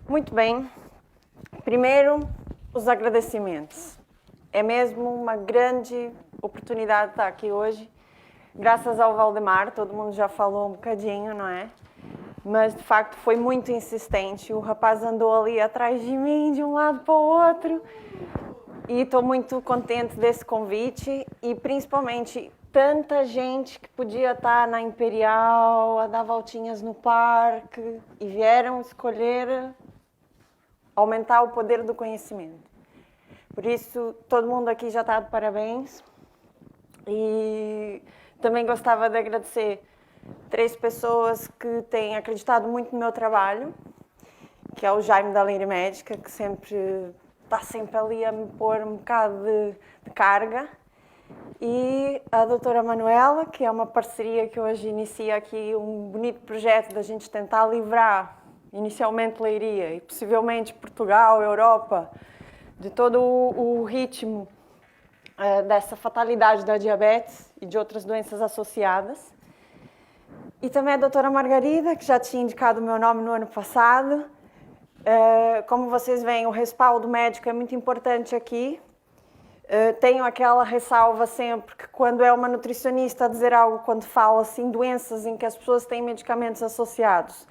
Muito bem. Primeiro, os agradecimentos. É mesmo uma grande oportunidade estar aqui hoje. Graças ao Valdemar, todo mundo já falou um bocadinho, não é? Mas, de facto, foi muito insistente. O rapaz andou ali atrás de mim, de um lado para o outro. E estou muito contente desse convite e, principalmente, tanta gente que podia estar na Imperial, a dar voltinhas no parque e vieram escolher aumentar o poder do conhecimento. Por isso, todo mundo aqui já está de parabéns. E também gostava de agradecer 3 pessoas que têm acreditado muito no meu trabalho, que é o Jaime da Lira Médica, que está sempre ali a me pôr um bocado de carga, e a doutora Manuela, que é uma parceria que hoje inicia aqui um bonito projeto da gente tentar livrar inicialmente Leiria e possivelmente Portugal, Europa, de todo o ritmo dessa fatalidade da diabetes e de outras doenças associadas. E também a doutora Margarida, que já tinha indicado o meu nome no ano passado. Como vocês veem, o respaldo médico é muito importante aqui. Tenho aquela ressalva sempre que quando é uma nutricionista a dizer algo, quando fala assim, doenças em que as pessoas têm medicamentos associados,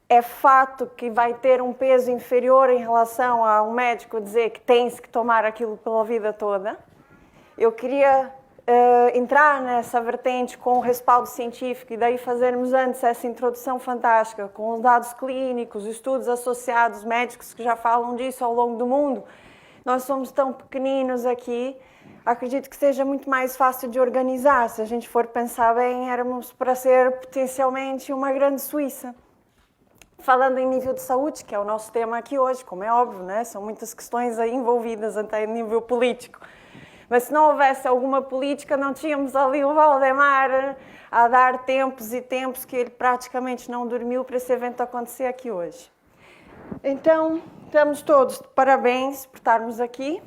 é fato que vai ter um peso inferior em relação a um médico dizer que tem-se que tomar aquilo pela vida toda. Eu queria entrar nessa vertente com o respaldo científico e daí fazermos antes essa introdução fantástica com os dados clínicos, estudos associados, médicos que já falam disso ao longo do mundo. Nós somos tão pequeninos aqui, acredito que seja muito mais fácil de organizar. Se a gente for pensar bem, éramos para ser potencialmente uma grande Suíça. Falando em nível de saúde, que é o nosso tema aqui hoje, como é óbvio, né? São muitas questões aí envolvidas até em nível político. Mas se não houvesse alguma política, não tínhamos ali o Valdemar a dar tempos e tempos que ele praticamente não dormiu para esse evento acontecer aqui hoje. Então, estamos todos de parabéns por estarmos aqui.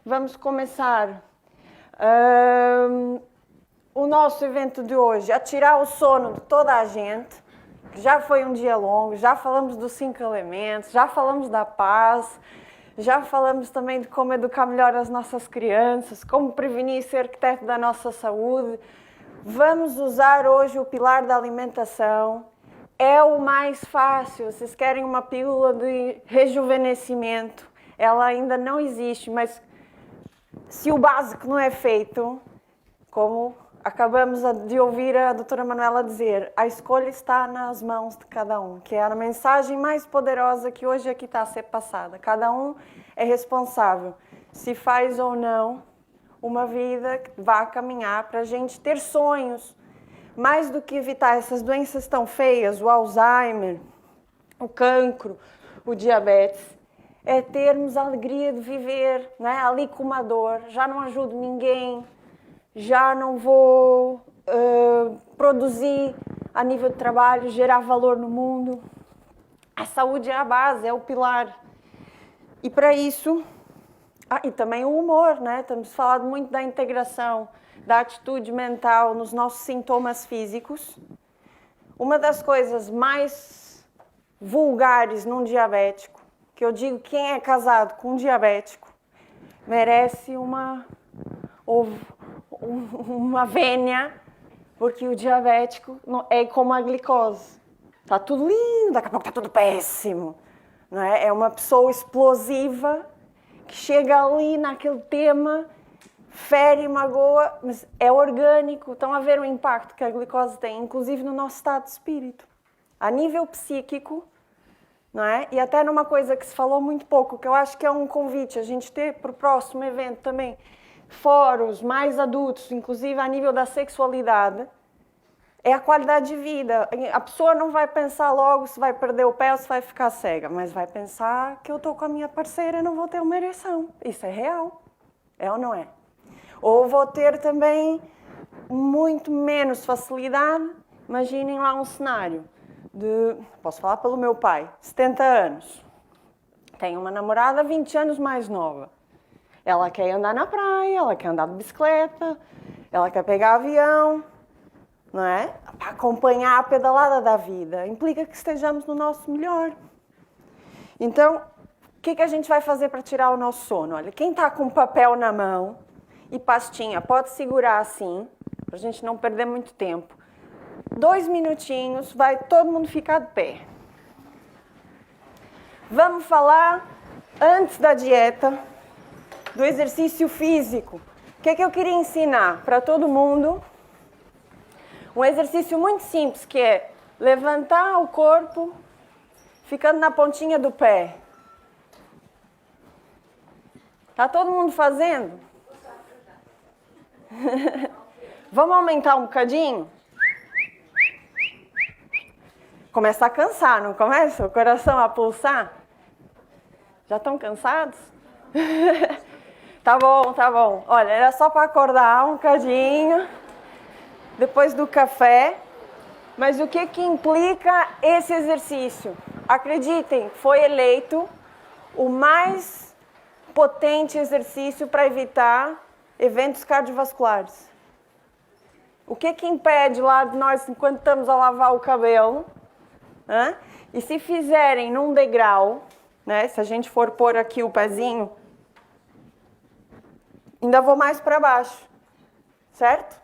Vamos começar o nosso evento de hoje, a tirar o sono de toda a gente. Já foi um dia longo, já falamos dos 5 elementos, já falamos da paz, já falamos também de como educar melhor as nossas crianças, como prevenir e ser arquiteto da nossa saúde. Vamos usar hoje o pilar da alimentação. É o mais fácil. Vocês querem uma pílula de rejuvenescimento? Ela ainda não existe, mas se o básico não é feito, como acabamos de ouvir a doutora Manuela dizer, a escolha está nas mãos de cada um, que é a mensagem mais poderosa que hoje aqui está a ser passada. Cada um é responsável, se faz ou não, uma vida que vá caminhar para a gente ter sonhos. Mais do que evitar essas doenças tão feias, o Alzheimer, o cancro, o diabetes, é termos a alegria de viver, né? Ali com uma dor, já não ajudo ninguém, já não vou produzir a nível de trabalho, gerar valor no mundo. A saúde é a base, é o pilar. E para isso, e também o humor, né? Temos falado muito da integração da atitude mental nos nossos sintomas físicos. Uma das coisas mais vulgares num diabético, que eu digo quem é casado com um diabético, merece uma vênia, porque o diabético é como a glicose. Está tudo lindo, daqui a pouco está tudo péssimo. Não é? É uma pessoa explosiva que chega ali naquele tema, fere, magoa, mas é orgânico. Estão a ver o impacto que a glicose tem, inclusive no nosso estado de espírito. A nível psíquico, não é? E até numa coisa que se falou muito pouco, que eu acho que é um convite, a gente ter para o próximo evento também, fóruns mais adultos, inclusive a nível da sexualidade, é a qualidade de vida. A pessoa não vai pensar logo se vai perder o pé ou se vai ficar cega, mas vai pensar que eu estou com a minha parceira e não vou ter uma ereção. Isso é real. É ou não é? Ou vou ter também muito menos facilidade. Imaginem lá um cenário de, posso falar pelo meu pai, 70 anos. Tem uma namorada 20 anos mais nova. Ela quer andar na praia, ela quer andar de bicicleta, ela quer pegar avião, não é? Para acompanhar a pedalada da vida. Implica que estejamos no nosso melhor. Então, o que a gente vai fazer para tirar o nosso sono? Olha, quem está com papel na mão e pastinha, pode segurar assim, para a gente não perder muito tempo. 2 minutinhos, vai todo mundo ficar de pé. Vamos falar, antes da dieta, do exercício físico. O que eu queria ensinar para todo mundo? Um exercício muito simples, que é levantar o corpo ficando na pontinha do pé. Tá todo mundo fazendo? Vamos aumentar um bocadinho? Começa a cansar, não começa? O coração a pulsar? Já estão cansados? Tá bom, tá bom. Olha, era só para acordar um bocadinho, depois do café. Mas o que implica esse exercício? Acreditem, foi eleito o mais potente exercício para evitar eventos cardiovasculares. O que impede lá de nós, enquanto estamos a lavar o cabelo, né? E se fizerem num degrau, né? Se a gente for pôr aqui o pezinho, ainda vou mais para baixo, certo?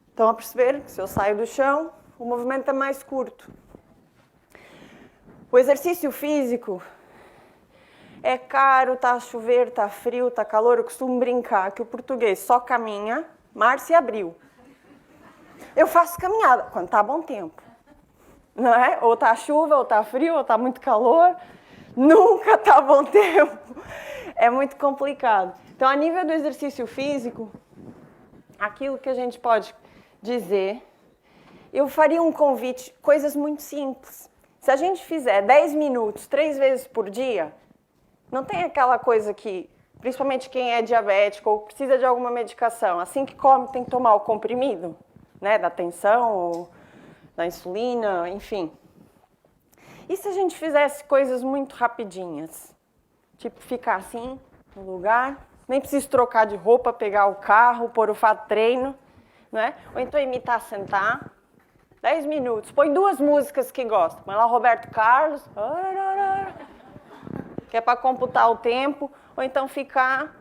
Estão a perceber que se eu saio do chão, o movimento é mais curto. O exercício físico é caro, está a chover, está frio, está calor. Eu costumo brincar que o português só caminha março e abril. Eu faço caminhada quando está bom tempo, não é? Ou está chuva, ou está frio, ou está muito calor. Nunca está bom tempo. É muito complicado. Então, a nível do exercício físico, aquilo que a gente pode dizer, eu faria um convite, coisas muito simples. Se a gente fizer 10 minutos, 3 vezes por dia, não tem aquela coisa que, principalmente quem é diabético ou precisa de alguma medicação, assim que come tem que tomar o comprimido, né, da tensão, ou da insulina, enfim. E se a gente fizesse coisas muito rapidinhas? Tipo, ficar assim, no lugar, nem preciso trocar de roupa, pegar o carro, pôr o fato de treino, né? Ou então imitar sentar. 10 minutos. Põe 2 músicas que gosta. Põe lá Roberto Carlos, que é para computar o tempo. Ou então ficar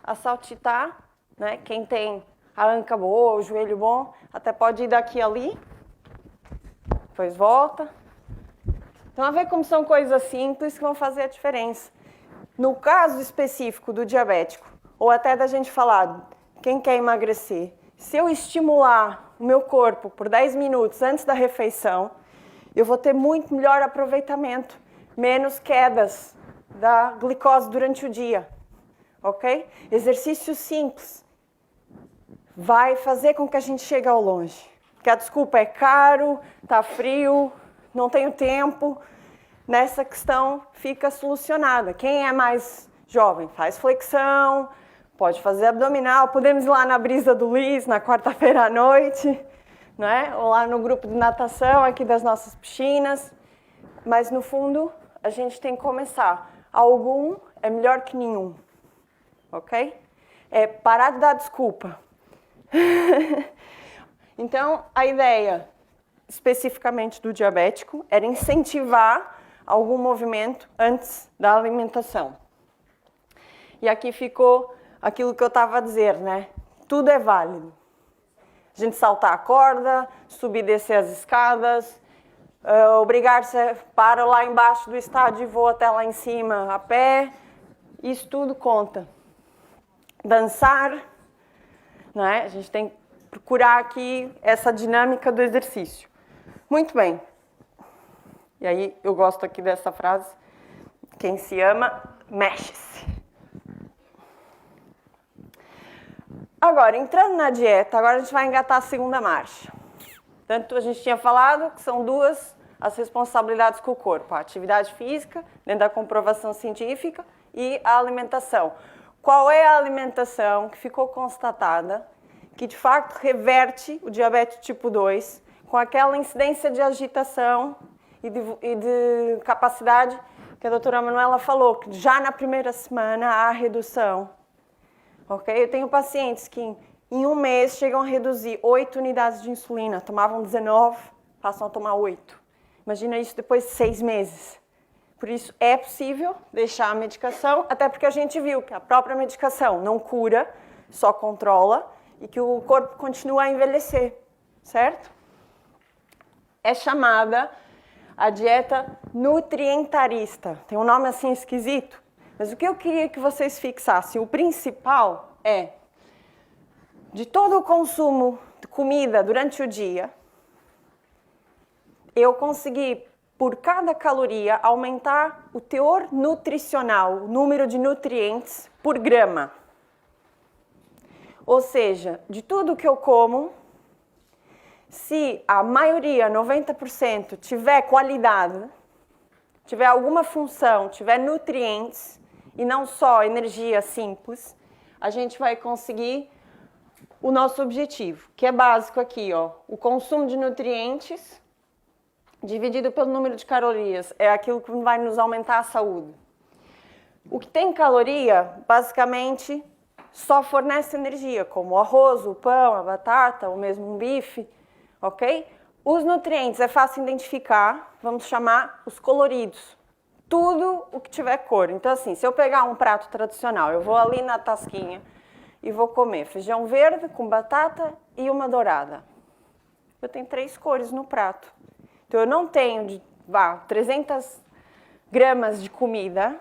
a saltitar, né? Quem tem a anca boa, o joelho bom, até pode ir daqui ali. Depois volta. Então, a ver como são coisas simples que vão fazer a diferença. No caso específico do diabético, ou até da gente falar, quem quer emagrecer, se eu estimular o meu corpo por 10 minutos antes da refeição, eu vou ter muito melhor aproveitamento, menos quedas da glicose durante o dia, ok? Exercício simples vai fazer com que a gente chegue ao longe. Porque a desculpa é caro, tá frio, não tenho tempo. Nessa questão fica solucionada. Quem é mais jovem faz flexão, pode fazer abdominal, podemos ir lá na brisa do Luiz na quarta-feira à noite, né? Ou lá no grupo de natação aqui das nossas piscinas. Mas no fundo a gente tem que começar. Algum é melhor que nenhum, ok? É parar de dar desculpa. Então a ideia especificamente do diabético era incentivar algum movimento antes da alimentação. E aqui ficou aquilo que eu estava a dizer, né? Tudo é válido. A gente saltar a corda, subir e descer as escadas, obrigar-se para lá embaixo do estádio e vou até lá em cima a pé, isso tudo conta. Dançar, né? A gente tem que procurar aqui essa dinâmica do exercício. Muito bem. E aí eu gosto aqui dessa frase, quem se ama, mexe-se. Agora, entrando na dieta, agora a gente vai engatar a segunda marcha. Tanto a gente tinha falado que são 2 as responsabilidades com o corpo. A atividade física, dentro da comprovação científica, e a alimentação. Qual é a alimentação que ficou constatada que de fato reverte o diabetes tipo 2 com aquela incidência de agitação e de capacidade que que a doutora Manuela falou, que já na primeira semana há redução. Ok? Eu tenho pacientes que em um mês chegam a reduzir 8 unidades de insulina, tomavam 19, passam a tomar 8. Imagina isso depois de 6 meses. Por isso é possível deixar a medicação, até porque a gente viu que a própria medicação não cura, só controla, e que o corpo continua a envelhecer, certo? É chamada a dieta nutrientarista. Tem um nome assim esquisito, mas o que eu queria que vocês fixassem, o principal é, de todo o consumo de comida durante o dia, eu consegui, por cada caloria, aumentar o teor nutricional, o número de nutrientes por grama. Ou seja, de tudo que eu como, se a maioria, 90%, tiver qualidade, tiver alguma função, tiver nutrientes, e não só energia simples, a gente vai conseguir o nosso objetivo, que é básico aqui, ó, o consumo de nutrientes dividido pelo número de calorias, é aquilo que vai nos aumentar a saúde. O que tem caloria, basicamente, só fornece energia, como o arroz, o pão, a batata, ou mesmo um bife, ok? Os nutrientes é fácil identificar, vamos chamar os coloridos. Tudo o que tiver cor. Então, assim, se eu pegar um prato tradicional, eu vou ali na tasquinha e vou comer feijão verde com batata e uma dourada. Eu tenho 3 cores no prato. Então, eu não tenho 300 gramas de comida,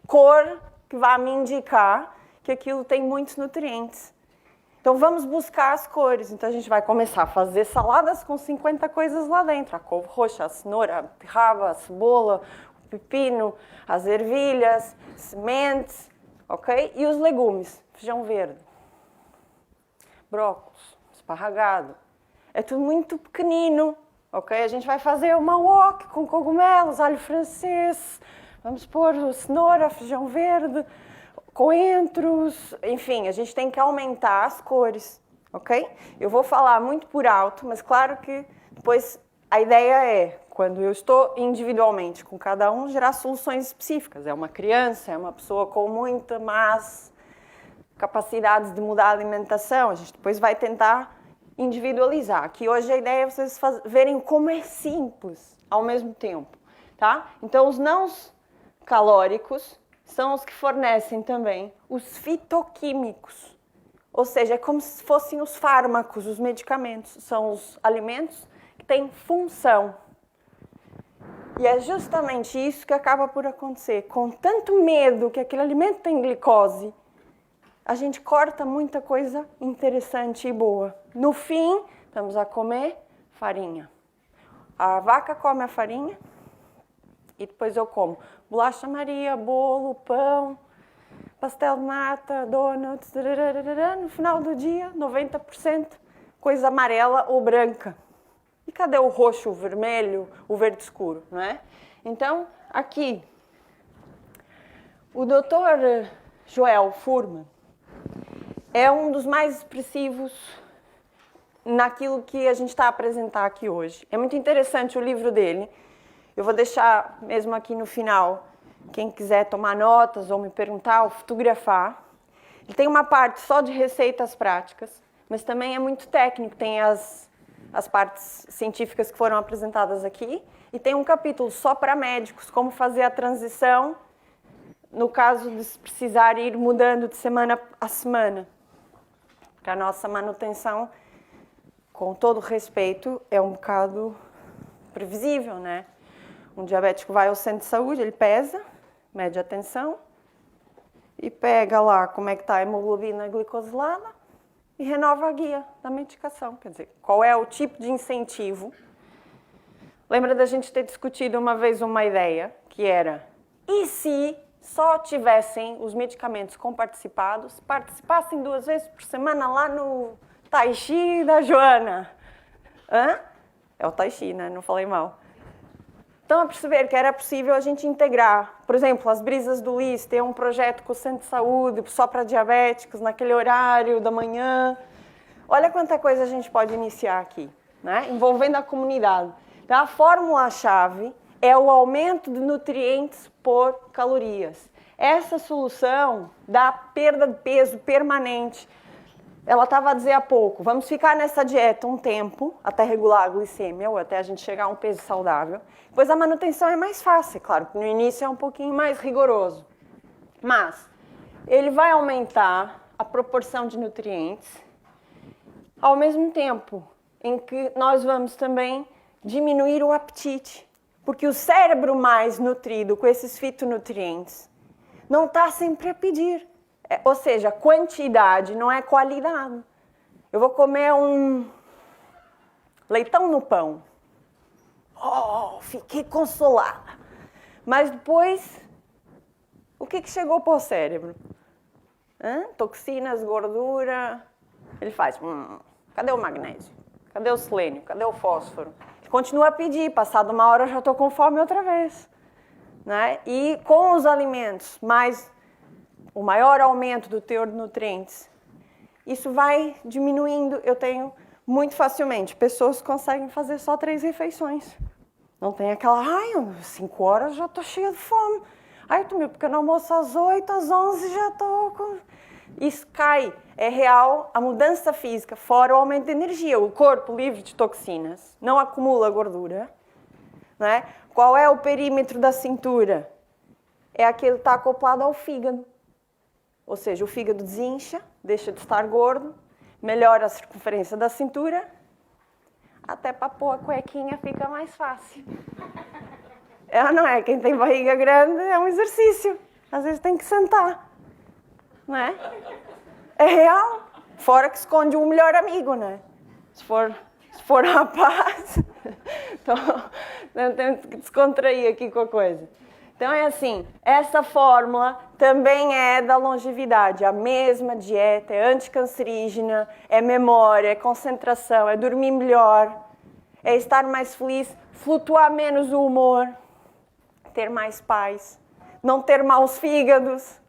cor que vai me indicar que aquilo tem muitos nutrientes. Então, vamos buscar as cores. Então, a gente vai começar a fazer saladas com 50 coisas lá dentro. A couve roxa, a cenoura, a beterraba, a cebola, o pepino, as ervilhas, sementes, ok? E os legumes, feijão verde, brócolis, esparragado. É tudo muito pequenino, ok? A gente vai fazer uma wok com cogumelos, alho francês, vamos pôr cenoura, feijão verde, coentros, enfim, a gente tem que aumentar as cores, ok? Eu vou falar muito por alto, mas claro que depois a ideia é, quando eu estou individualmente com cada um, gerar soluções específicas. É uma criança, é uma pessoa com muita más capacidades de mudar a alimentação, a gente depois vai tentar individualizar. Aqui hoje a ideia é vocês verem como é simples ao mesmo tempo, tá? Então, os não calóricos são os que fornecem também os fitoquímicos, ou seja, é como se fossem os fármacos, os medicamentos, são os alimentos que têm função. E é justamente isso que acaba por acontecer. Com tanto medo que aquele alimento tem glicose, a gente corta muita coisa interessante e boa. No fim, estamos a comer farinha. A vaca come a farinha e depois eu como bolacha Maria, bolo, pão, pastel de nata, donuts, no final do dia, 90% coisa amarela ou branca. E cadê o roxo, o vermelho, o verde escuro, não é? Então, aqui, o Dr. Joel Fuhrman é um dos mais expressivos naquilo que a gente está a apresentar aqui hoje. É muito interessante o livro dele. Eu vou deixar mesmo aqui no final, quem quiser tomar notas ou me perguntar ou fotografar. Ele tem uma parte só de receitas práticas, mas também é muito técnico. Tem as partes científicas que foram apresentadas aqui e tem um capítulo só para médicos, como fazer a transição no caso de precisar ir mudando de semana a semana. Porque a nossa manutenção, com todo respeito, é um bocado previsível, né? Um diabético vai ao centro de saúde, ele pesa, mede a tensão e pega lá como é que está a hemoglobina glicosilada e renova a guia da medicação. Quer dizer, qual é o tipo de incentivo? Lembra da gente ter discutido uma vez uma ideia, que era, e se só tivessem os medicamentos comparticipados, participassem 2 vezes por semana lá no Tai Chi da Joana? Hã? É o Tai Chi, né? Não falei mal. Então, a perceber que era possível a gente integrar, por exemplo, as brisas do Luiz, ter um projeto com o Centro de Saúde só para diabéticos, naquele horário da manhã. Olha quanta coisa a gente pode iniciar aqui, né? Envolvendo a comunidade. Então, a fórmula-chave é o aumento de nutrientes por calorias. Essa solução dá perda de peso permanente. Ela estava a dizer há pouco, vamos ficar nessa dieta um tempo, até regular a glicemia, ou até a gente chegar a um peso saudável. Depois a manutenção é mais fácil, claro, que no início é um pouquinho mais rigoroso. Mas ele vai aumentar a proporção de nutrientes, ao mesmo tempo em que nós vamos também diminuir o apetite. Porque o cérebro mais nutrido com esses fitonutrientes não está sempre a pedir. Ou seja, quantidade não é qualidade. Eu vou comer um leitão no pão. Oh, fiquei consolada. Mas depois, o que chegou para o cérebro? Toxinas, gordura. Ele faz, cadê o magnésio? Cadê o selênio? Cadê o fósforo? Ele continua a pedir, passado uma hora eu já estou com fome outra vez. Né? E com os alimentos mais o maior aumento do teor de nutrientes, isso vai diminuindo. Eu tenho muito facilmente pessoas que conseguem fazer só 3 refeições. Não tem aquela, 5 horas já estou cheia de fome. Eu tomei um pequeno almoço às 8, às 11 já estou com... Isso cai, é real, a mudança física, fora o aumento de energia. O corpo livre de toxinas não acumula gordura. Né? Qual é o perímetro da cintura? É aquele que está acoplado ao fígado. Ou seja, o fígado desincha, deixa de estar gordo, melhora a circunferência da cintura, até para pôr a cuequinha fica mais fácil. Não é? Quem tem barriga grande é um exercício. Às vezes tem que sentar. Não é? É real. Fora que esconde o melhor amigo, né? Se for rapaz, então temos que descontrair aqui com a coisa. Então é assim, essa fórmula também é da longevidade, a mesma dieta, é anticancerígena, é memória, é concentração, é dormir melhor, é estar mais feliz, flutuar menos o humor, ter mais paz, não ter maus fígados.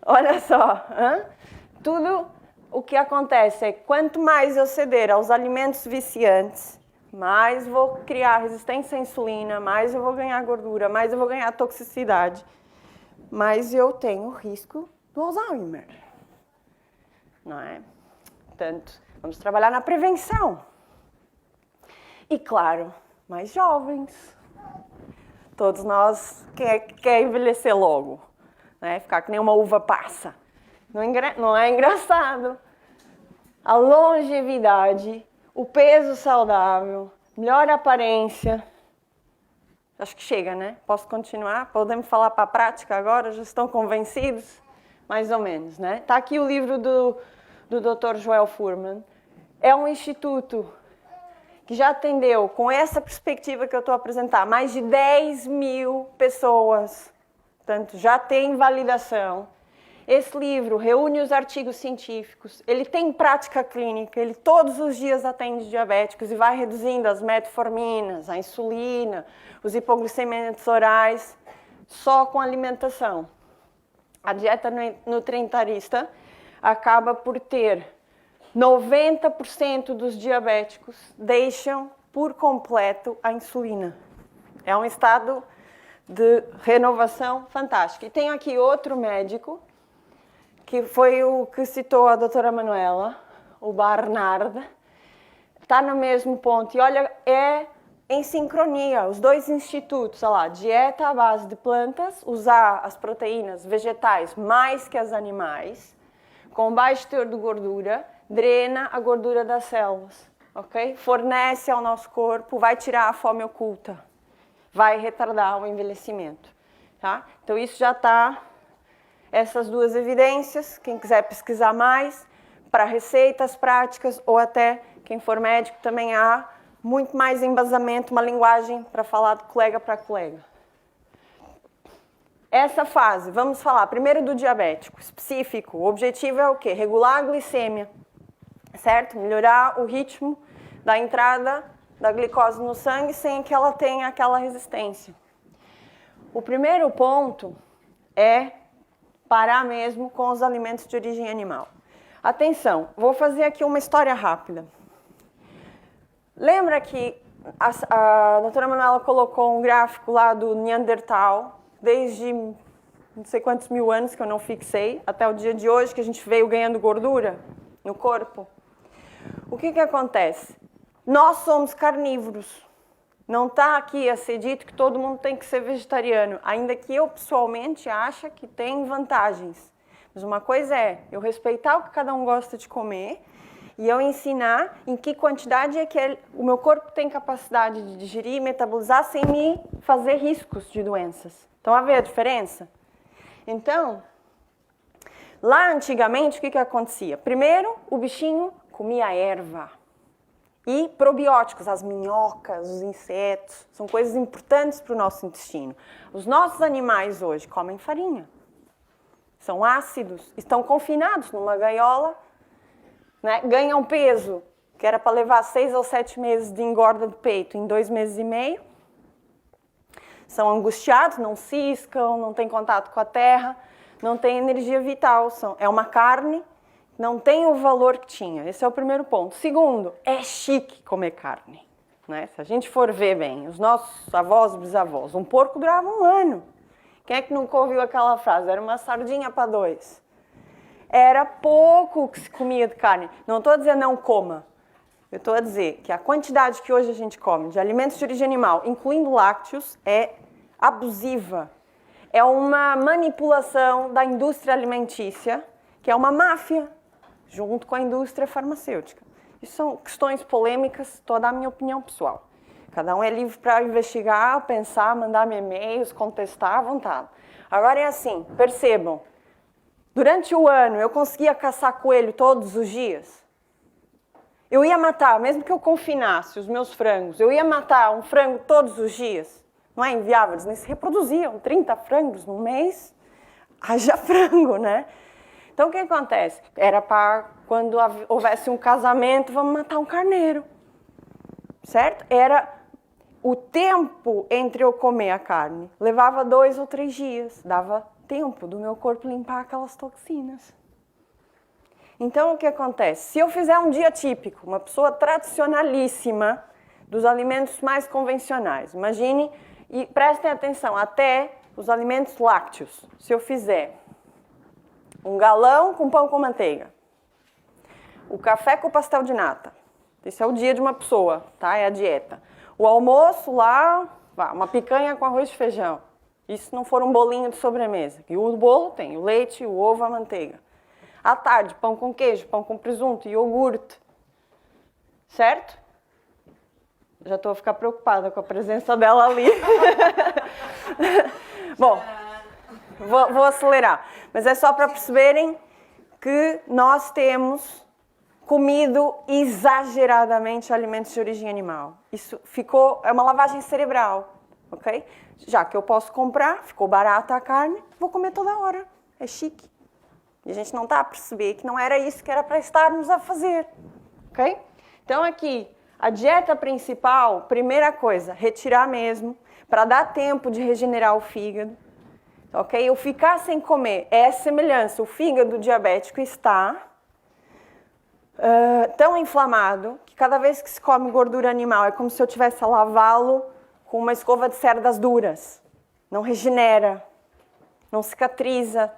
Olha só, tudo o que acontece é que quanto mais eu ceder aos alimentos viciantes, mais vou criar resistência à insulina, mais eu vou ganhar gordura, mais eu vou ganhar toxicidade, mais eu tenho risco do Alzheimer. Não é? Portanto, vamos trabalhar na prevenção. E claro, mais jovens. Todos nós, quem é que quer envelhecer logo? Né? Ficar que nem uma uva passa. Não é engraçado. A longevidade, o peso saudável, melhor aparência. Acho que chega, né? Posso continuar? Podemos falar para a prática agora? Já estão convencidos? Mais ou menos, né? Está aqui o livro do Dr. Joel Fuhrman. É um instituto que já atendeu, com essa perspectiva que eu estou a apresentar, mais de 10 mil pessoas. Portanto, já tem validação. Esse livro reúne os artigos científicos, ele tem prática clínica, ele todos os dias atende diabéticos e vai reduzindo as metforminas, a insulina, os hipoglicemiantes orais, só com alimentação. A dieta nutrientarista acaba por ter 90% dos diabéticos deixam por completo a insulina. É um estado de renovação fantástico. E tem aqui outro médico, que foi o que citou a doutora Manuela, o Barnard, está no mesmo ponto. E olha, é em sincronia, os dois institutos, olha lá, dieta à base de plantas, usar as proteínas vegetais mais que as animais, com baixo teor de gordura, drena a gordura das células, ok? Fornece ao nosso corpo, vai tirar a fome oculta, vai retardar o envelhecimento, tá? Então isso já está... Essas duas evidências, quem quiser pesquisar mais, para receitas práticas ou até quem for médico também há muito mais embasamento, uma linguagem para falar de colega para colega. Essa fase, vamos falar primeiro do diabético específico. O objetivo é o quê? Regular a glicemia, certo? Melhorar o ritmo da entrada da glicose no sangue sem que ela tenha aquela resistência. O primeiro ponto é parar mesmo com os alimentos de origem animal. Atenção, vou fazer aqui uma história rápida. Lembra que a doutora Manuela colocou um gráfico lá do Neandertal, desde não sei quantos mil anos que eu não fixei, até o dia de hoje que a gente veio ganhando gordura no corpo. O que acontece? Nós somos carnívoros. Não está aqui a ser dito que todo mundo tem que ser vegetariano, ainda que eu pessoalmente ache que tem vantagens. Mas uma coisa é eu respeitar o que cada um gosta de comer e eu ensinar em que quantidade é que o meu corpo tem capacidade de digerir e metabolizar sem me fazer riscos de doenças. Estão a ver a diferença? Então, lá antigamente o que acontecia? Primeiro, o bichinho comia erva. E probióticos, as minhocas, os insetos, são coisas importantes para o nosso intestino. Os nossos animais hoje comem farinha, são ácidos, estão confinados numa gaiola, né? Ganham peso, que era para levar 6 ou 7 meses de engorda do peito em 2 meses e meio. São angustiados, não ciscam, não têm contato com a terra, não têm energia vital, é uma carne. Não tem o valor que tinha. Esse é o primeiro ponto. Segundo, é chique comer carne. Né? Se a gente for ver bem, os nossos avós e bisavós, um porco durava 1 ano. Quem é que nunca ouviu aquela frase? Era uma sardinha para 2. Era pouco que se comia de carne. Não estou a dizer não coma. Eu estou a dizer que a quantidade que hoje a gente come de alimentos de origem animal, incluindo lácteos, é abusiva. É uma manipulação da indústria alimentícia, que é uma máfia, junto com a indústria farmacêutica. Isso são questões polêmicas, estou a dar a minha opinião pessoal. Cada um é livre para investigar, pensar, mandar-me e-mails, contestar à vontade. Agora é assim, percebam, durante o ano eu conseguia caçar coelho todos os dias. Eu ia matar, mesmo que eu confinasse os meus frangos, eu ia matar um frango todos os dias. Não é inviável, eles nem se reproduziam, 30 frangos no mês, haja frango, né? Então, o que acontece? Era para, quando houvesse um casamento, vamos matar um carneiro, certo? Era o tempo entre eu comer a carne. Levava 2 ou 3 dias, dava tempo do meu corpo limpar aquelas toxinas. Então, o que acontece? Se eu fizer um dia típico, uma pessoa tradicionalíssima dos alimentos mais convencionais, imagine, e prestem atenção, até os alimentos lácteos, se eu fizer 1 galão com pão com manteiga, o café com pastel de nata, esse é o dia de uma pessoa, tá? É a dieta. O almoço lá, uma picanha com arroz e feijão. Isso não for um bolinho de sobremesa. E o bolo tem o leite, o ovo, a manteiga. À tarde, pão com queijo, pão com presunto, iogurte. Certo? Já estou a ficar preocupada com a presença dela ali. Bom, vou acelerar. Mas é só para perceberem que nós temos comido exageradamente alimentos de origem animal. Isso é uma lavagem cerebral, ok? Já que eu posso comprar, ficou barata a carne, vou comer toda hora. É chique. E a gente não está a perceber que não era isso que era para estarmos a fazer, ok? Então aqui, a dieta principal, primeira coisa, retirar mesmo, para dar tempo de regenerar o fígado, ok? Eu ficar sem comer é semelhança, o fígado diabético está tão inflamado que cada vez que se come gordura animal é como se eu tivesse a lavá-lo com uma escova de cerdas duras. Não regenera, não cicatriza,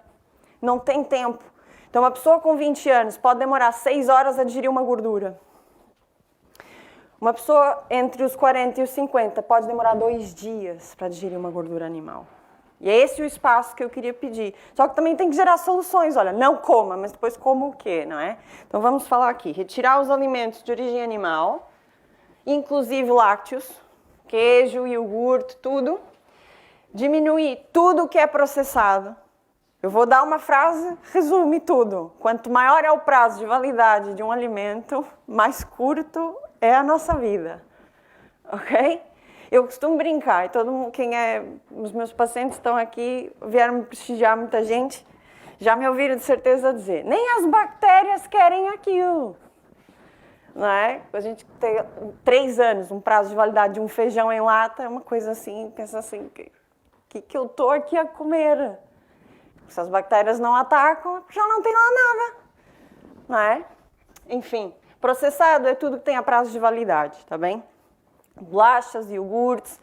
não tem tempo. Então, uma pessoa com 20 anos pode demorar 6 horas a digerir uma gordura. Uma pessoa entre os 40 e os 50 pode demorar 2 dias para digerir uma gordura animal. E é esse o espaço que eu queria pedir. Só que também tem que gerar soluções. Olha, não coma, mas depois coma o quê, não é? Então, vamos falar aqui. Retirar os alimentos de origem animal, inclusive lácteos, queijo, iogurte, tudo. Diminuir tudo que é processado. Eu vou dar uma frase, resume tudo. Quanto maior é o prazo de validade de um alimento, mais curto é a nossa vida. Ok? Eu costumo brincar, e todo mundo, os meus pacientes estão aqui, vieram me prestigiar, muita gente, já me ouviram de certeza dizer, nem as bactérias querem aquilo. Não é? A gente tem 3 anos, um prazo de validade de um feijão em lata, é uma coisa assim, pensa assim, que eu estou aqui a comer? Se as bactérias não atacam, já não tem lá nada. Não é? Enfim, processado é tudo que tem a prazo de validade, tá bem? Bolachas, iogurtes,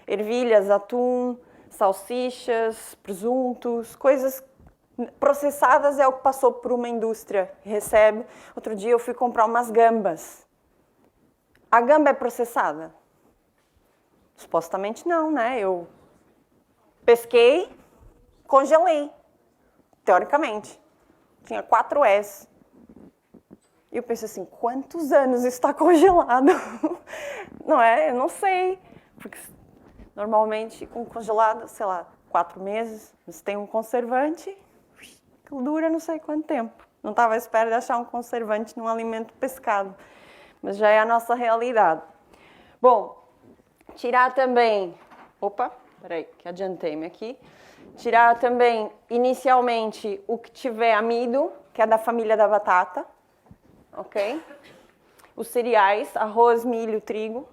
ervilhas, atum, salsichas, presuntos, coisas processadas é o que passou por uma indústria e recebe. Outro dia eu fui comprar umas gambas. A gamba é processada? Supostamente não, né? Eu pesquei, congelei, teoricamente. Tinha 4 S. E eu pensei assim, quantos anos está congelado? Não é? Eu não sei. Porque normalmente com congelado, sei lá, 4 meses. Mas tem um conservante que dura não sei quanto tempo. Não estava à espera de achar um conservante num alimento pescado. Mas já é a nossa realidade. Bom, tirar também... Opa, peraí, que adiantei-me aqui. Tirar também, inicialmente, o que tiver amido, que é da família da batata. Ok? Os cereais, arroz, milho, trigo.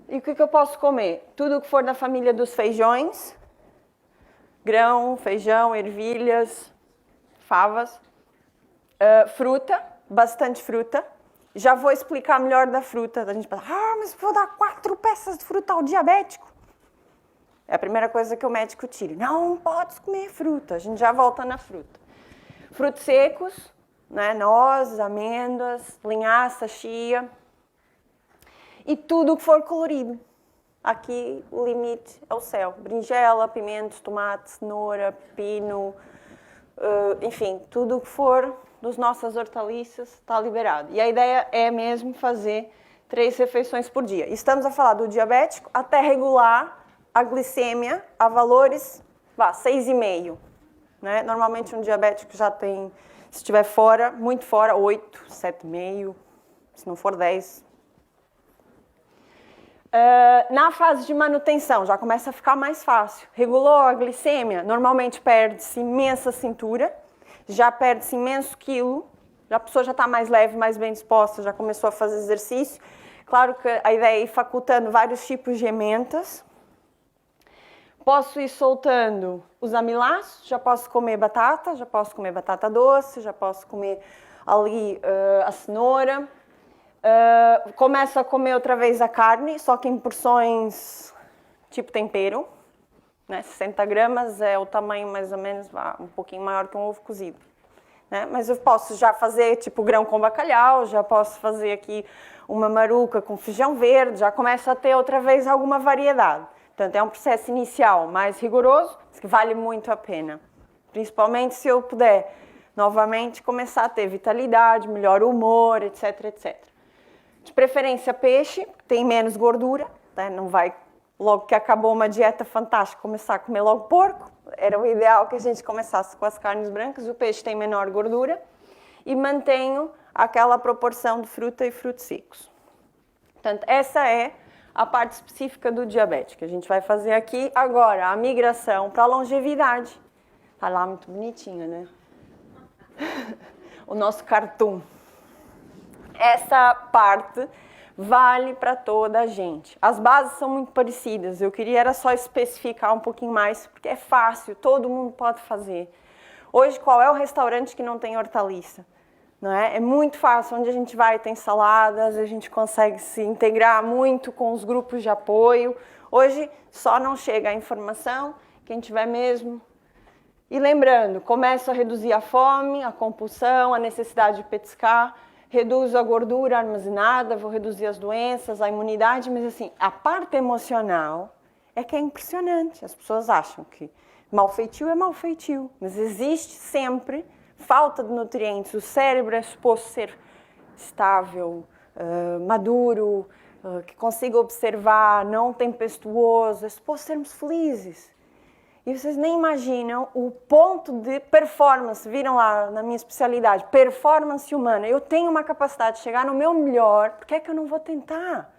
E o que eu posso comer? Tudo que for da família dos feijões. Grão, feijão, ervilhas, favas. Fruta, bastante fruta. Já vou explicar melhor da fruta. A gente fala, mas vou dar 4 peças de fruta ao diabético. É a primeira coisa que o médico tira. Não podes comer fruta. A gente já volta na fruta. Frutos secos, né? Nozes, amêndoas, linhaça, chia. E tudo que for colorido. Aqui o limite é o céu. Berinjela, pimentos, tomate, cenoura, pepino, enfim, tudo que for das nossas hortaliças está liberado. E a ideia é mesmo fazer 3 refeições por dia. Estamos a falar do diabético até regular a glicemia a valores 6,5. Né? Normalmente um diabético já tem, se estiver fora, muito fora, 8, 7,5, se não for 10. Na fase de manutenção, já começa a ficar mais fácil. Regulou a glicemia, normalmente perde-se imensa cintura, já perde-se imenso quilo, a pessoa já está mais leve, mais bem disposta, já começou a fazer exercício. Claro que a ideia é ir facultando vários tipos de emendas. Posso ir soltando os amiláceos, já posso comer batata, já posso comer batata doce, já posso comer ali a cenoura. Começo a comer outra vez a carne, só que em porções tipo tempero. Né? 60 gramas é o tamanho mais ou menos, um pouquinho maior que um ovo cozido. Né? Mas eu posso já fazer tipo grão com bacalhau, já posso fazer aqui uma maruca com feijão verde, já começo a ter outra vez alguma variedade. Portanto, é um processo inicial mais rigoroso, mas que vale muito a pena. Principalmente se eu puder, novamente, começar a ter vitalidade, melhor humor, etc, etc. De preferência peixe, tem menos gordura, né? Não vai, logo que acabou uma dieta fantástica, começar a comer logo porco. Era o ideal que a gente começasse com as carnes brancas, o peixe tem menor gordura. E mantenho aquela proporção de fruta e frutos secos. Portanto, essa é a parte específica do diabético. A gente vai fazer aqui agora a migração para a longevidade. Está lá muito bonitinho, né? O nosso cartoon. Essa parte vale para toda a gente. As bases são muito parecidas. Eu queria era só especificar um pouquinho mais, porque é fácil, todo mundo pode fazer. Hoje, qual é o restaurante que não tem hortaliça? Não é? É muito fácil, onde a gente vai tem saladas, a gente consegue se integrar muito com os grupos de apoio. Hoje só não chega a informação, quem tiver mesmo. E lembrando, começo a reduzir a fome, a compulsão, a necessidade de petiscar, reduzo a gordura armazenada, vou reduzir as doenças, a imunidade, mas assim, a parte emocional é que é impressionante. As pessoas acham que malfeitio é malfeitio, mas existe sempre falta de nutrientes. O cérebro é suposto ser estável, maduro, que consiga observar, não tempestuoso, é suposto sermos felizes. E vocês nem imaginam o ponto de performance, viram lá na minha especialidade, performance humana. Eu tenho uma capacidade de chegar no meu melhor, por que é que eu não vou tentar?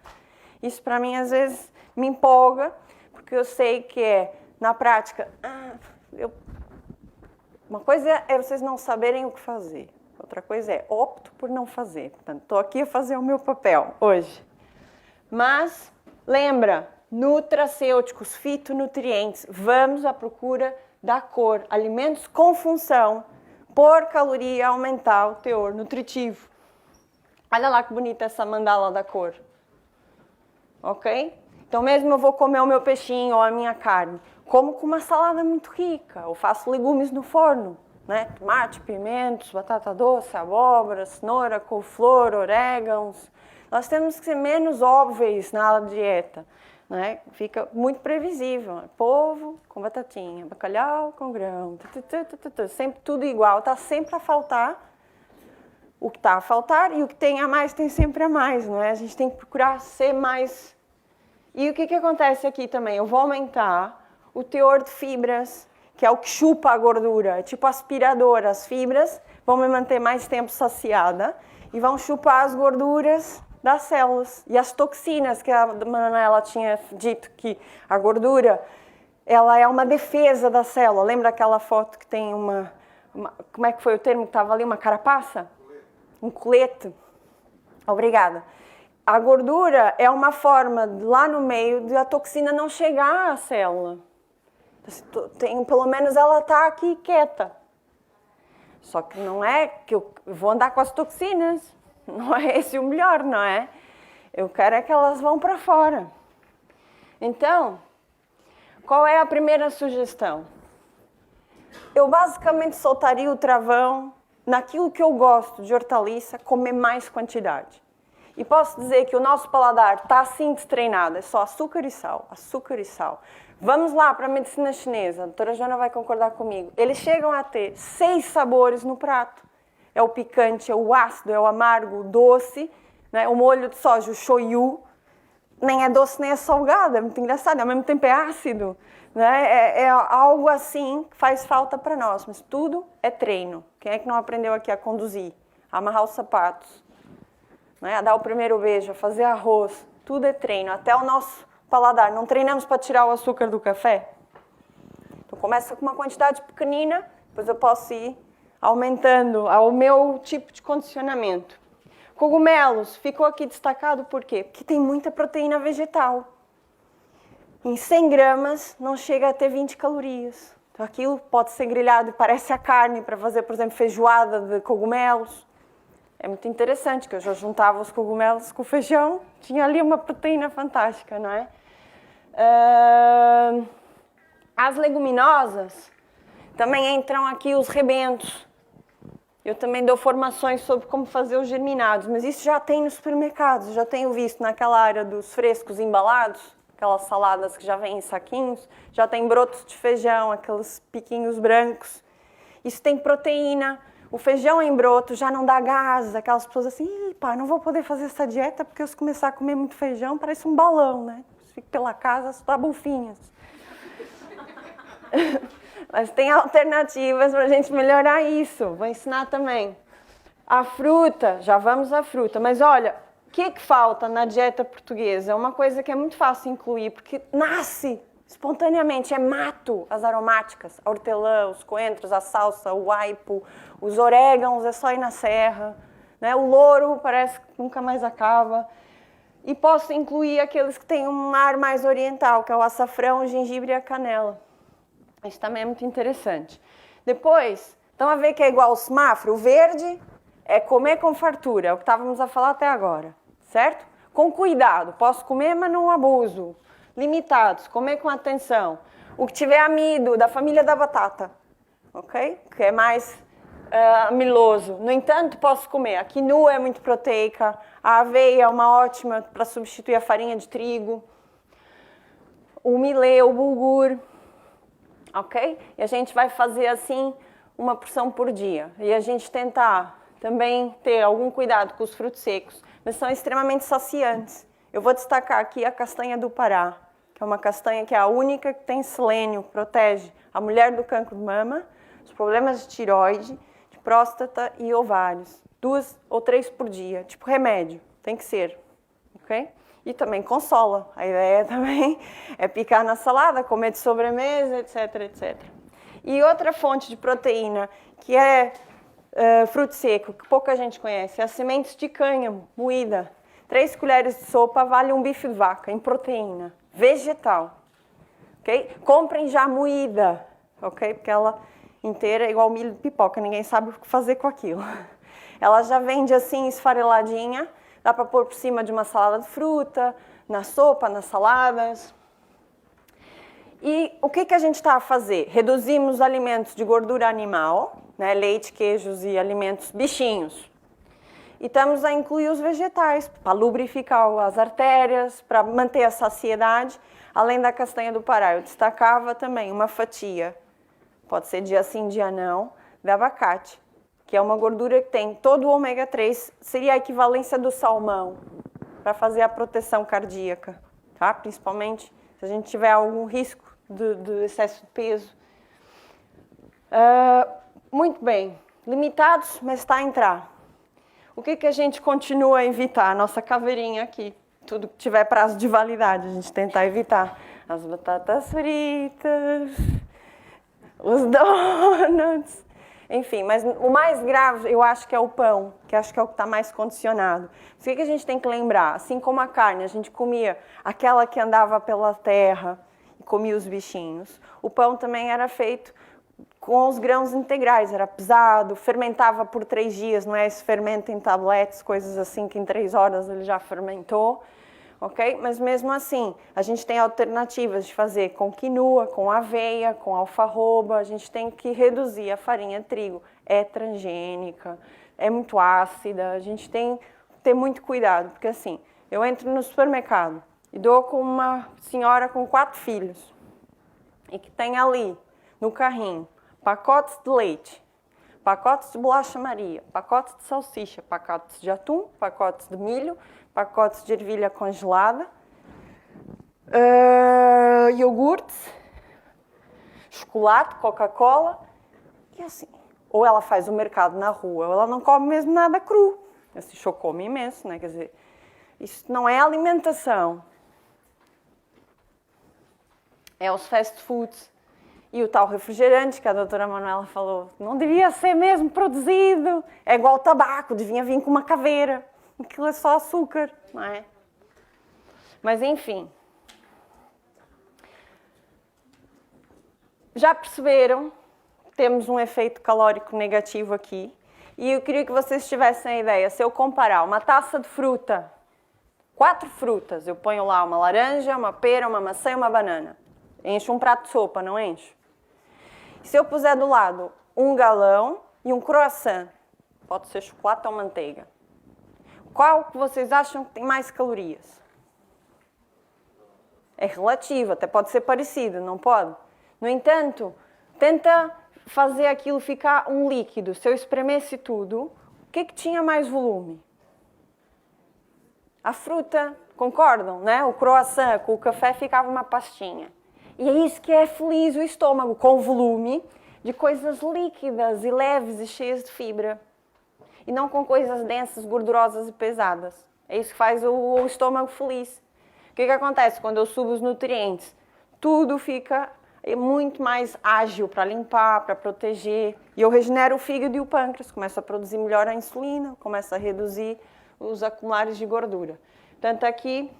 Isso para mim às vezes me empolga, porque eu sei que na prática, uma coisa é vocês não saberem o que fazer, outra coisa é opto por não fazer. Portanto, estou aqui a fazer o meu papel hoje. Mas, lembra, nutracêuticos, fitonutrientes, vamos à procura da cor. Alimentos com função, por caloria, aumentar o teor nutritivo. Olha lá que bonita essa mandala da cor. ok? Então mesmo eu vou comer o meu peixinho ou a minha carne, como com uma salada muito rica. Eu faço legumes no forno, né? Tomate, pimentos, batata doce, abóbora, cenoura, couve-flor, orégãos. Nós temos que ser menos óbvios na dieta, né? Fica muito previsível. Polvo com batatinha, bacalhau com grão, sempre tudo igual. Está sempre a faltar o que está a faltar e o que tem a mais tem sempre a mais, não é? A gente tem que procurar ser mais. E o que acontece aqui também? Eu vou aumentar o teor de fibras, que é o que chupa a gordura, é tipo aspirador. As fibras vão me manter mais tempo saciada e vão chupar as gorduras das células. E as toxinas, que a Manuela tinha dito que a gordura, ela é uma defesa da célula. Lembra aquela foto que tem uma como é que foi o termo que estava ali? Uma carapaça? Um colete. Obrigada. A gordura é uma forma, lá no meio, de a toxina não chegar à célula. Pelo menos ela está aqui quieta. Só que não é que eu vou andar com as toxinas. Não é esse o melhor, não é? Eu quero é que elas vão para fora. Então, qual é a primeira sugestão? Eu basicamente soltaria o travão naquilo que eu gosto de hortaliça, comer mais quantidade. E posso dizer que o nosso paladar está assim destreinado, é só açúcar e sal, açúcar e sal. Vamos lá para a medicina chinesa, a doutora Joana vai concordar comigo. Eles chegam a ter 6 sabores no prato. É o picante, é o ácido, é o amargo, o doce, né? O molho de soja, o shoyu, nem é doce nem é salgado, é muito engraçado, ao mesmo tempo é ácido. Né? É algo assim que faz falta para nós, mas tudo é treino. Quem é que não aprendeu aqui a conduzir, a amarrar os sapatos, né? A dar o primeiro beijo, a fazer arroz? Tudo é treino, até o nosso paladar. Não treinamos para tirar o açúcar do café? Então começa com uma quantidade pequenina, depois eu posso ir aumentando ao meu tipo de condicionamento. Cogumelos, ficou aqui destacado por quê? Porque tem muita proteína vegetal. Em 100 gramas não chega a ter 20 calorias. Então aquilo pode ser grelhado e parece a carne para fazer, por exemplo, feijoada de cogumelos. É muito interessante que eu já juntava os cogumelos com o feijão, tinha ali uma proteína fantástica, não é? As leguminosas, também entram aqui os rebentos. Eu também dou formações sobre como fazer os germinados, mas isso já tem nos supermercados, já tenho visto naquela área dos frescos embalados, aquelas saladas que já vêm em saquinhos, já tem brotos de feijão, aqueles piquinhos brancos. Isso tem proteína. O feijão em broto já não dá gases, aquelas pessoas assim, ih, pá, não vou poder fazer essa dieta porque se começar a comer muito feijão parece um balão, né? Fico pela casa, só dá bufinhas. Mas tem alternativas para a gente melhorar isso. Vou ensinar também. A fruta, já vamos à fruta. Mas olha, o que falta na dieta portuguesa? É uma coisa que é muito fácil incluir, porque nasce espontaneamente. É mato, as aromáticas, a hortelã, os coentros, a salsa, o aipo, os orégãos, é só ir na serra. Né? O louro parece que nunca mais acaba. E posso incluir aqueles que têm um ar mais oriental, que é o açafrão, o gengibre e a canela. Isso também é muito interessante. Depois, estão a ver que é igual ao semáforo? O verde é comer com fartura, é o que estávamos a falar até agora, certo? Com cuidado, posso comer, mas não abuso. Limitados, comer com atenção. O que tiver amido, da família da batata, ok? Que é mais amiloso. No entanto, posso comer. A quinoa é muito proteica, a aveia é uma ótima para substituir a farinha de trigo, o milê, o bulgur. Ok? E a gente vai fazer assim uma porção por dia. E a gente tentar também ter algum cuidado com os frutos secos, mas são extremamente saciantes. Eu vou destacar aqui a castanha do Pará, que é uma castanha que é a única que tem selênio, protege a mulher do cancro de mama, os problemas de tireoide, de próstata e ovários. 2 ou 3 por dia, tipo remédio, tem que ser. Ok? E também consola. A ideia também é picar na salada, comer de sobremesa, etc, etc. E outra fonte de proteína, que é fruto seco, que pouca gente conhece, é as sementes de cânhamo, moída. 3 colheres de sopa vale um bife de vaca em proteína, vegetal. Okay? Comprem já moída, okay? Porque ela inteira é igual milho de pipoca, ninguém sabe o que fazer com aquilo. Ela já vende assim esfareladinha. Dá para pôr por cima de uma salada de fruta, na sopa, nas saladas. E o que a gente está a fazer? Reduzimos alimentos de gordura animal, né, leite, queijos e alimentos bichinhos. E estamos a incluir os vegetais, para lubrificar as artérias, para manter a saciedade, além da castanha do Pará. Eu destacava também uma fatia, pode ser dia sim, dia não, de abacate, que é uma gordura que tem todo o ômega 3, seria a equivalência do salmão, para fazer a proteção cardíaca, tá? Principalmente se a gente tiver algum risco de excesso de peso. Muito bem, limitados, mas está a entrar. O que a gente continua a evitar? A nossa caveirinha aqui. Tudo que tiver prazo de validade, a gente tenta evitar. As batatas fritas, os donuts, enfim. Mas o mais grave, eu acho que é o pão, que acho que é o que está mais condicionado. O que a gente tem que lembrar? Assim como a carne, a gente comia aquela que andava pela terra e comia os bichinhos. O pão também era feito com os grãos integrais, era pesado, fermentava por 3 dias, não é esse fermento em tabletes, coisas assim que em 3 horas ele já fermentou, ok? Mas mesmo assim, a gente tem alternativas de fazer com quinoa, com aveia, com alfarroba, a gente tem que reduzir a farinha de trigo, é transgênica, é muito ácida, a gente tem que ter muito cuidado, porque assim, eu entro no supermercado e dou com uma senhora com 4 filhos, e que tem ali, no carrinho, pacotes de leite, pacotes de bolacha Maria, pacotes de salsicha, pacotes de atum, pacotes de milho, pacotes de ervilha congelada, iogurtes, chocolate, Coca-Cola, e assim. Ou ela faz o mercado na rua, ou ela não come mesmo nada cru. Esse show come imenso, né? Quer dizer, isso não é alimentação. É os fast foods. E o tal refrigerante que a doutora Manuela falou, não devia ser mesmo produzido, é igual ao tabaco, devia vir com uma caveira. Aquilo é só açúcar, não é? Mas enfim. Já perceberam? Temos um efeito calórico negativo aqui. E eu queria que vocês tivessem a ideia, se eu comparar uma taça de fruta, 4 frutas, eu ponho lá uma laranja, uma pera, uma maçã e uma banana. Encho um prato de sopa, não encho? Se eu puser do lado 1 galão e um croissant, pode ser chocolate ou manteiga, qual que vocês acham que tem mais calorias? É relativo, até pode ser parecido, não pode? No entanto, tenta fazer aquilo ficar um líquido. Se eu espremesse tudo, o que tinha mais volume? A fruta, concordam, né? O croissant com o café ficava uma pastinha. E é isso que é feliz o estômago, com volume de coisas líquidas e leves e cheias de fibra. E não com coisas densas, gordurosas e pesadas. É isso que faz o estômago feliz. O que acontece quando eu subo os nutrientes? Tudo fica muito mais ágil para limpar, para proteger. E eu regenero o fígado e o pâncreas, começo a produzir melhor a insulina, começo a reduzir os acumulares de gordura. Portanto, aqui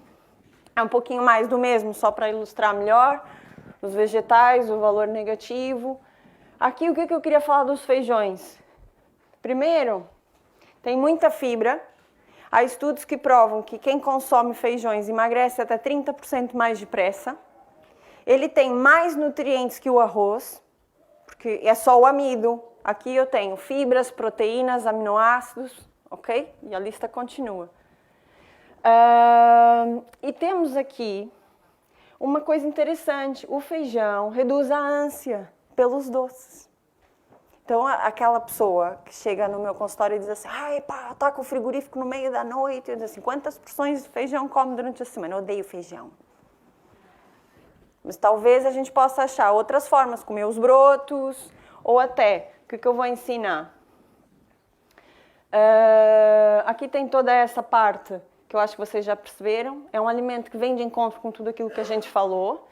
é um pouquinho mais do mesmo, só para ilustrar melhor. Os vegetais, o valor negativo. Aqui, o que eu queria falar dos feijões? Primeiro, tem muita fibra. Há estudos que provam que quem consome feijões emagrece até 30% mais depressa. Ele tem mais nutrientes que o arroz, porque é só o amido. Aqui eu tenho fibras, proteínas, aminoácidos, ok? E a lista continua. E temos aqui uma coisa interessante, o feijão reduz a ânsia pelos doces. Então, aquela pessoa que chega no meu consultório e diz assim, ai, pá, tá com o frigorífico no meio da noite, eu digo assim, quantas porções de feijão come durante a semana? Eu odeio feijão. Mas talvez a gente possa achar outras formas, comer os brotos, ou até, o que eu vou ensinar? Aqui tem toda essa parte que eu acho que vocês já perceberam, é um alimento que vem de encontro com tudo aquilo que a gente falou,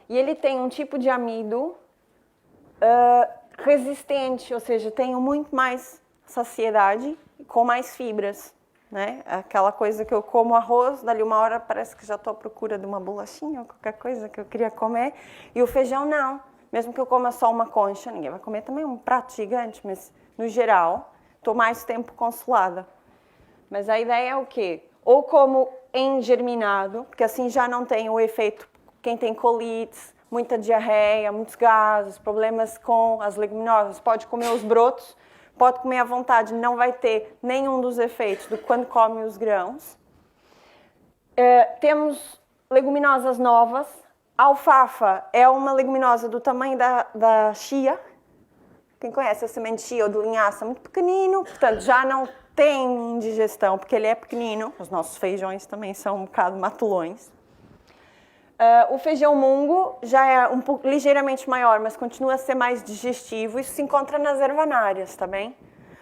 e ele tem um tipo de amido resistente, ou seja, tem muito mais saciedade com mais fibras, né? Aquela coisa que eu como arroz, dali uma hora parece que já estou à procura de uma bolachinha ou qualquer coisa que eu queria comer, e o feijão não, mesmo que eu coma só uma concha, ninguém vai comer também um prato gigante, mas no geral, estou mais tempo consolada. Mas a ideia é o quê? Ou como em germinado, porque assim já não tem o efeito, quem tem colites, muita diarreia, muitos gases, problemas com as leguminosas, pode comer os brotos, pode comer à vontade, não vai ter nenhum dos efeitos do quando come os grãos. Temos leguminosas novas. A alfafa é uma leguminosa do tamanho da chia. Quem conhece a semente de chia ou de linhaça, muito pequenino, portanto já não tem indigestão, porque ele é pequenino. Os nossos feijões também são um bocado matulões. O feijão mungo já é ligeiramente maior, mas continua a ser mais digestivo. Isso se encontra nas ervanárias, tá bem?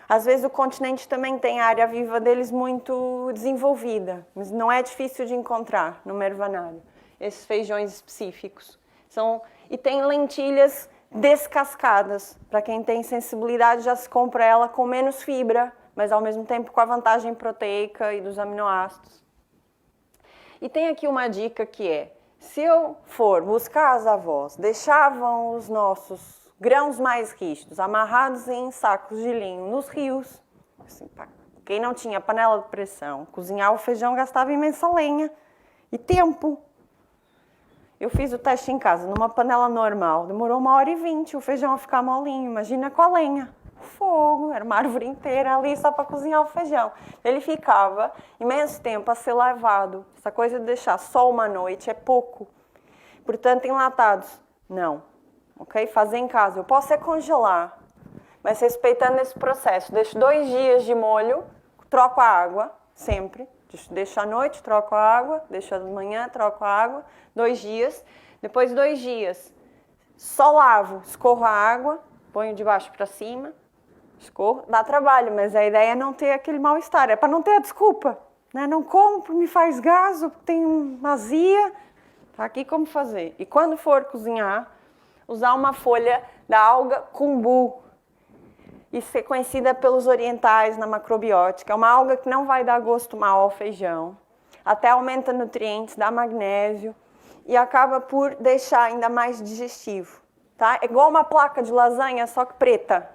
Às vezes o continente também tem a área viva deles muito desenvolvida, mas não é difícil de encontrar numa ervanária, esses feijões específicos. E tem lentilhas descascadas. Para quem tem sensibilidade, já se compra ela com menos fibra, mas ao mesmo tempo com a vantagem proteica e dos aminoácidos. E tem aqui uma dica que é, se eu for buscar as avós, deixavam os nossos grãos mais rígidos, amarrados em sacos de linho nos rios. Assim, quem não tinha panela de pressão, cozinhar o feijão gastava imensa lenha e tempo. Eu fiz o teste em casa, numa panela normal, demorou 1h20 o feijão a ficar molinho, imagina com a lenha. Fogo, era uma árvore inteira ali só para cozinhar o feijão. Ele ficava imenso tempo a ser lavado. Essa coisa de deixar só uma noite é pouco. Portanto, enlatados, não. Ok? Fazer em casa. Eu posso congelar, mas respeitando esse processo. Deixo 2 dias de molho, troco a água, sempre. Deixo à noite, troco a água. Deixo de manhã, troco a água. 2 dias. Depois de 2 dias, só lavo, escorro a água, ponho de baixo para cima. Escorro, dá trabalho, mas a ideia é não ter aquele mal-estar, é para não ter a desculpa, né? Não como porque me faz gaso, porque tem azia, tá aqui como fazer. E quando for cozinhar, usar uma folha da alga kumbu, isso é conhecida pelos orientais na macrobiótica, é uma alga que não vai dar gosto mal ao feijão, até aumenta nutrientes, dá magnésio e acaba por deixar ainda mais digestivo, tá? É igual uma placa de lasanha, só que preta.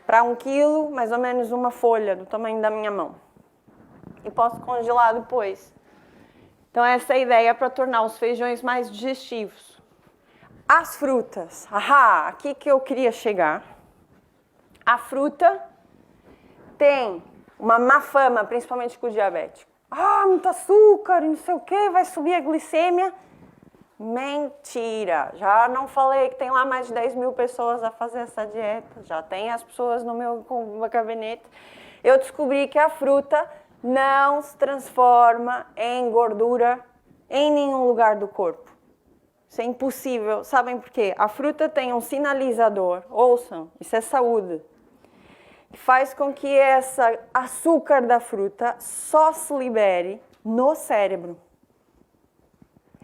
Para 1 quilo, mais ou menos uma folha do tamanho da minha mão. E posso congelar depois. Então essa é a ideia para tornar os feijões mais digestivos. As frutas. Aqui que eu queria chegar. A fruta tem uma má fama, principalmente com o diabético. Muito açúcar, não sei o quê, vai subir a glicemia. Mentira! Já não falei que tem lá mais de 10.000 pessoas a fazer essa dieta. Já tem as pessoas no meu gabinete. Eu descobri que a fruta não se transforma em gordura em nenhum lugar do corpo. Isso é impossível. Sabem por quê? A fruta tem um sinalizador, ouçam, isso é saúde, que faz com que esse açúcar da fruta só se libere no cérebro.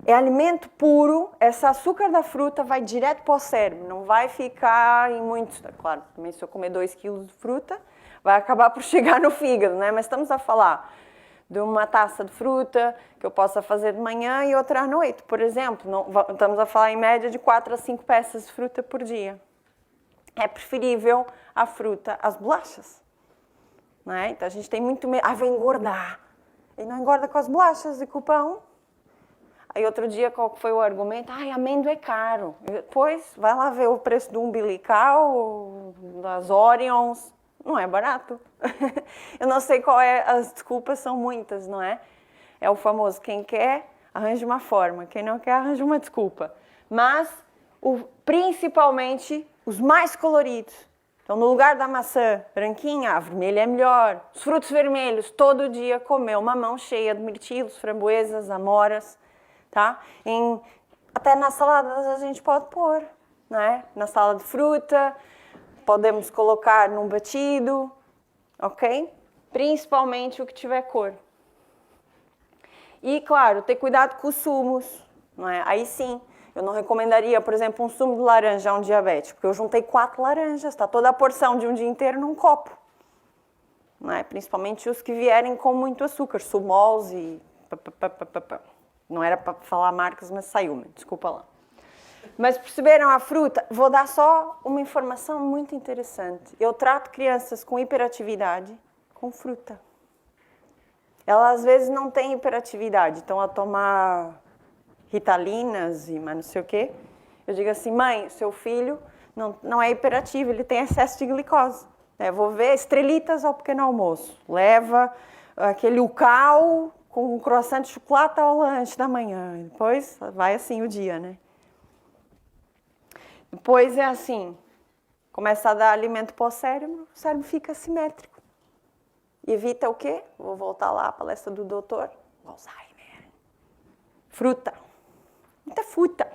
É alimento puro, esse açúcar da fruta vai direto para o cérebro, não vai ficar em muitos... Claro, também se eu comer 2 quilos de fruta, vai acabar por chegar no fígado, né? Mas estamos a falar de uma taça de fruta que eu possa fazer de manhã e outra à noite, por exemplo. Estamos a falar em média de 4 a 5 peças de fruta por dia. É preferível a fruta às bolachas, não é? Então a gente tem muito medo, vai engordar. E não engorda com as bolachas e com o pão. Aí outro dia, qual foi o argumento? Amêndoa é caro. Pois, vai lá ver o preço do umbilical, das Orions. Não é barato. Eu não sei qual é, as desculpas são muitas, não é? É o famoso, quem quer, arranja uma forma. Quem não quer, arranja uma desculpa. Mas, principalmente, os mais coloridos. Então, no lugar da maçã branquinha, a vermelha é melhor. Os frutos vermelhos, todo dia comer uma mão cheia de mirtilos, framboesas, amoras. Tá? Até nas saladas a gente pode pôr, né? Na salada de fruta, podemos colocar num batido, ok? Principalmente o que tiver cor. E, claro, ter cuidado com os sumos, não é? Aí sim, eu não recomendaria, por exemplo, um sumo de laranja a um diabético, porque eu juntei 4 laranjas, tá? Toda a porção de um dia inteiro num copo, não é? Principalmente os que vierem com muito açúcar, sumols e... Não era para falar marcas, mas saiu-me, desculpa lá. Mas perceberam a fruta? Vou dar só uma informação muito interessante. Eu trato crianças com hiperatividade com fruta. ela às vezes não tem hiperatividade, então a tomar Ritalinas e mais não sei o quê, eu digo assim, mãe, seu filho não é hiperativo, ele tem excesso de glicose. Vou ver estrelitas ao pequeno almoço, leva aquele ucal com um croissant de chocolate ao lanche da manhã, depois vai assim o dia, né? Depois é assim, começa a dar alimento para o cérebro fica assimétrico. E evita o quê? Vou voltar lá à palestra do doutor, Alzheimer. Fruta. Muita fruta.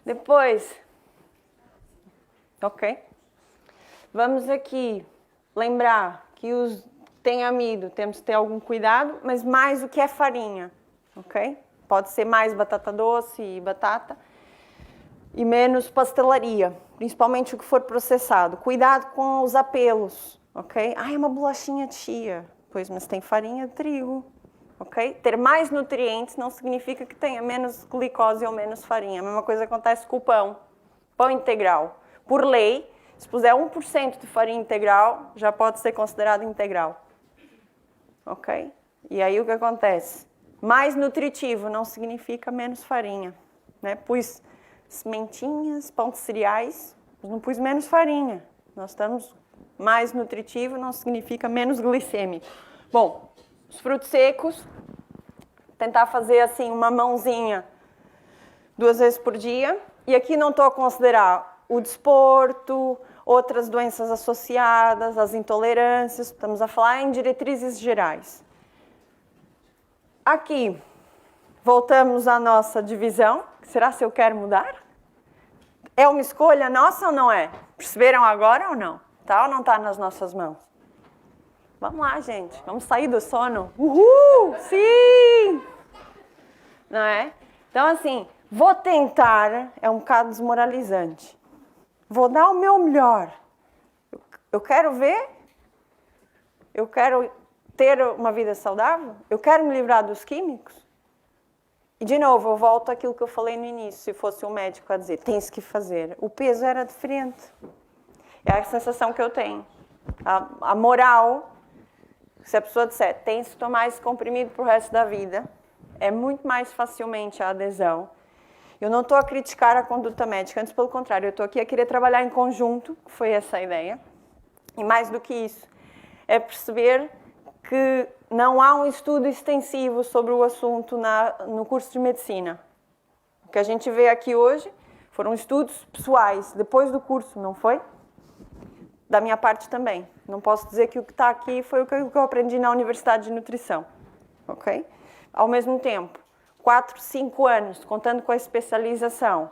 Depois, ok? Vamos aqui lembrar que os tem amido, temos que ter algum cuidado, mas mais o que é farinha, ok? Pode ser mais batata doce e batata e menos pastelaria, principalmente o que for processado. Cuidado com os apelos, ok? Ah, é uma bolachinha de chia. Pois, mas tem farinha de trigo, ok? Ter mais nutrientes não significa que tenha menos glicose ou menos farinha. A mesma coisa acontece com o pão. Pão integral. Por lei, se puser 1% de farinha integral, já pode ser considerado integral. Ok? E aí o que acontece? Mais nutritivo não significa menos farinha. Né? Pus sementinhas, pão de cereais, mas não pus menos farinha. Nós estamos mais nutritivo, não significa menos glicêmico. Bom, os frutos secos, tentar fazer assim uma mãozinha 2 vezes por dia. E aqui não estou a considerar o desporto, outras doenças associadas, as intolerâncias, estamos a falar em diretrizes gerais. Aqui, voltamos à nossa divisão. Será se eu quero mudar? É uma escolha nossa ou não é? Perceberam agora ou não? Tá ou não está nas nossas mãos? Vamos lá, gente. Vamos sair do sono. Uhul! Sim! Não é? Então, assim, vou tentar, é um bocado desmoralizante. Vou dar o meu melhor. Eu quero ver. Eu quero ter uma vida saudável. Eu quero me livrar dos químicos. E, de novo, eu volto àquilo que eu falei no início. Se fosse um médico a dizer, tens que fazer. O peso era diferente. É a sensação que eu tenho. A moral, se a pessoa disser, tens que tomar esse comprimido para o resto da vida, é muito mais facilmente a adesão. Eu não estou a criticar a conduta médica, antes pelo contrário, eu estou aqui a querer trabalhar em conjunto, que foi essa a ideia. E mais do que isso, é perceber que não há um estudo extensivo sobre o assunto no curso de medicina. O que a gente vê aqui hoje foram estudos pessoais, depois do curso, não foi? Da minha parte também. Não posso dizer que o que está aqui foi o que eu aprendi na Universidade de Nutrição. Ok? Ao mesmo tempo, 4, 5 anos, contando com a especialização,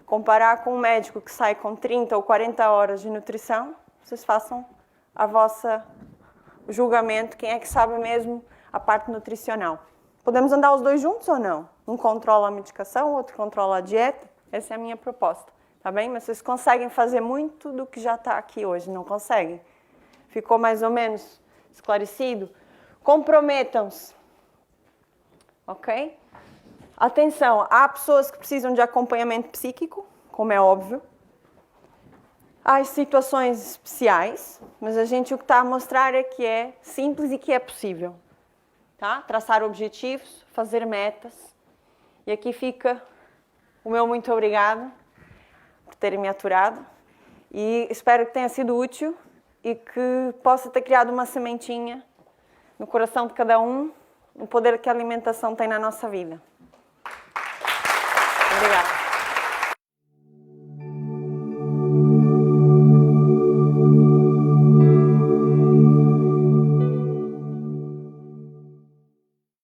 comparar com um médico que sai com 30 ou 40 horas de nutrição, vocês façam a vossa julgamento, quem é que sabe mesmo a parte nutricional. Podemos andar os dois juntos ou não? Um controla a medicação, o outro controla a dieta. Essa é a minha proposta, tá bem? Mas vocês conseguem fazer muito do que já está aqui hoje, não conseguem? Ficou mais ou menos esclarecido? Comprometam-se, ok? Atenção, há pessoas que precisam de acompanhamento psíquico, como é óbvio. Há situações especiais, mas a gente o que está a mostrar é que é simples e que é possível. Tá? Traçar objetivos, fazer metas. E aqui fica o meu muito obrigado por terem me aturado. E espero que tenha sido útil e que possa ter criado uma sementinha no coração de cada um, o poder que a alimentação tem na nossa vida. Obrigada.